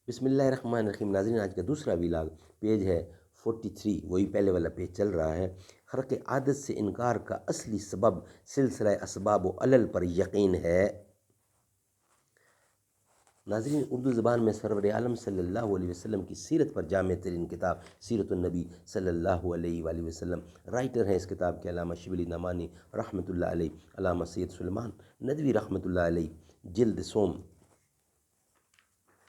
بسم اللہ الرحمن الرحیم۔ ناظرین، آج کا دوسرا ویلاگ پیج ہے 43، وہی پہلے والا پیج چل رہا ہے۔ خرق عادت سے انکار کا اصلی سبب سلسلہ اسباب و علل پر یقین ہے۔ ناظرین، اردو زبان میں سرور عالم صلی اللہ علیہ وسلم کی سیرت پر جامع ترین کتاب سیرت النبی صلی اللہ علیہ وآلہ وسلم۔ رائٹر ہیں اس کتاب کے علامہ شبلی نعمانی رحمۃ اللہ علیہ، علامہ سید سلیمان ندوی رحمۃ اللہ علیہ، جلد سوم۔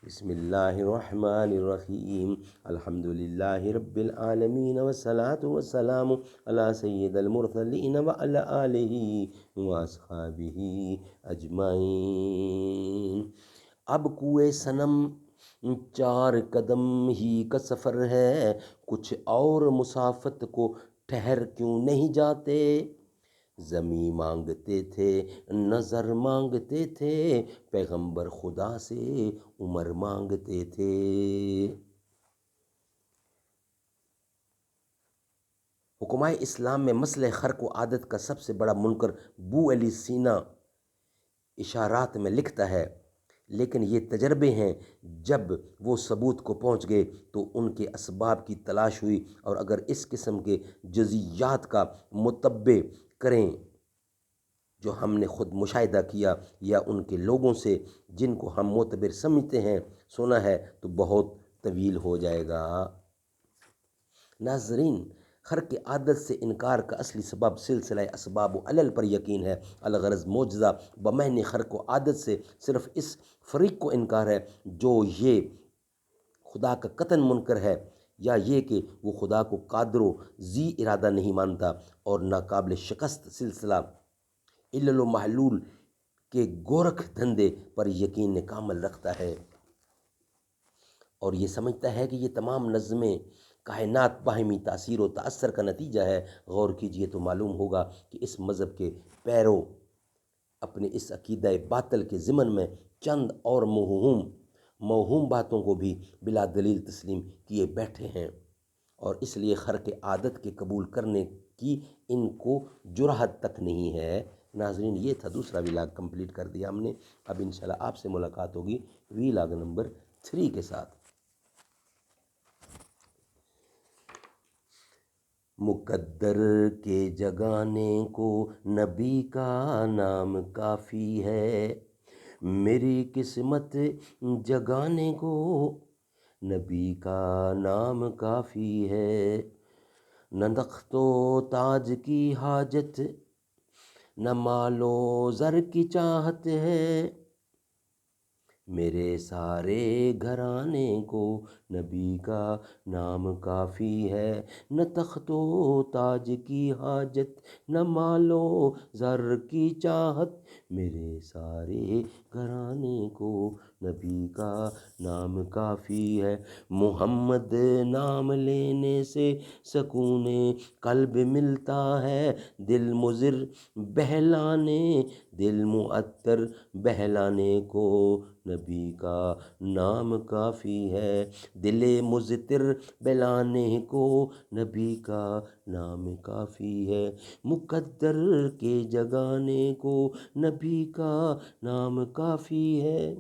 بسم اللہ الرحمن الرحیم، الحمدللہ رب العالمین والصلاة والسلام علی سید المرسلین وعلی آلہ واصحابہ اجمعین۔ اب کوئے صنم 4 قدم ہی کا سفر ہے، کچھ اور مسافت کو ٹھہر کیوں نہیں جاتے؟ زمیں مانگتے تھے، نظر مانگتے تھے، پیغمبر خدا سے عمر مانگتے تھے۔ حکمائے اسلام میں مسئلہ خرق و عادت کا سب سے بڑا منکر بو علی سینا اشارات میں لکھتا ہے، لیکن یہ تجربے ہیں، جب وہ ثبوت کو پہنچ گئے تو ان کے اسباب کی تلاش ہوئی، اور اگر اس قسم کے جزیات کا متبع کریں جو ہم نے خود مشاہدہ کیا یا ان کے لوگوں سے جن کو ہم معتبر سمجھتے ہیں سنا ہے، تو بہت طویل ہو جائے گا۔ ناظرین، خرق عادت سے انکار کا اصلی سبب سلسلہ اسباب و علل پر یقین ہے۔ الغرض معجزہ بمعنی خرق و عادت سے صرف اس فریق کو انکار ہے جو یہ خدا کا قطعاً منکر ہے، یا یہ کہ وہ خدا کو قادر و ذی ارادہ نہیں مانتا اور ناقابل شکست سلسلہ علل و محلول کے گورکھ دھندے پر یقین کامل رکھتا ہے، اور یہ سمجھتا ہے کہ یہ تمام نظمیں کائنات باہمی تاثیر و تأثر کا نتیجہ ہے۔ غور کیجئے تو معلوم ہوگا کہ اس مذہب کے پیرو اپنے اس عقیدہ باطل کے ضمن میں چند اور موہوم باتوں کو بھی بلا دلیل تسلیم کیے بیٹھے ہیں، اور اس لیے خرق عادت کے قبول کرنے کی ان کو جرأت تک نہیں ہے۔ ناظرین، یہ تھا دوسرا ویلاگ، کمپلیٹ کر دیا ہم نے۔ اب انشاءاللہ آپ سے ملاقات ہوگی ویلاگ نمبر 3 کے ساتھ۔ مقدر کے جگانے کو نبی کا نام کافی ہے، میری قسمت جگانے کو نبی کا نام کافی ہے۔ نہ تخت و تاج کی حاجت، نہ مال و زر کی چاہت ہے، میرے سارے گھرانے کو نبی کا نام کافی ہے۔ نہ تخت و تاج کی حاجت، نہ مال و زر کی چاہت، میرے سارے گھرانے کو نبی کا نام کافی ہے۔ محمد نام لینے سے سکون قلب ملتا ہے، دل مضر بہلانے، دل معطر بہلانے کو نبی کا نام کافی ہے۔ دل مضطر بہلانے کو نبی کا نام کافی ہے۔ مقدر کے جگانے کو نبی کا نام کافی ہے۔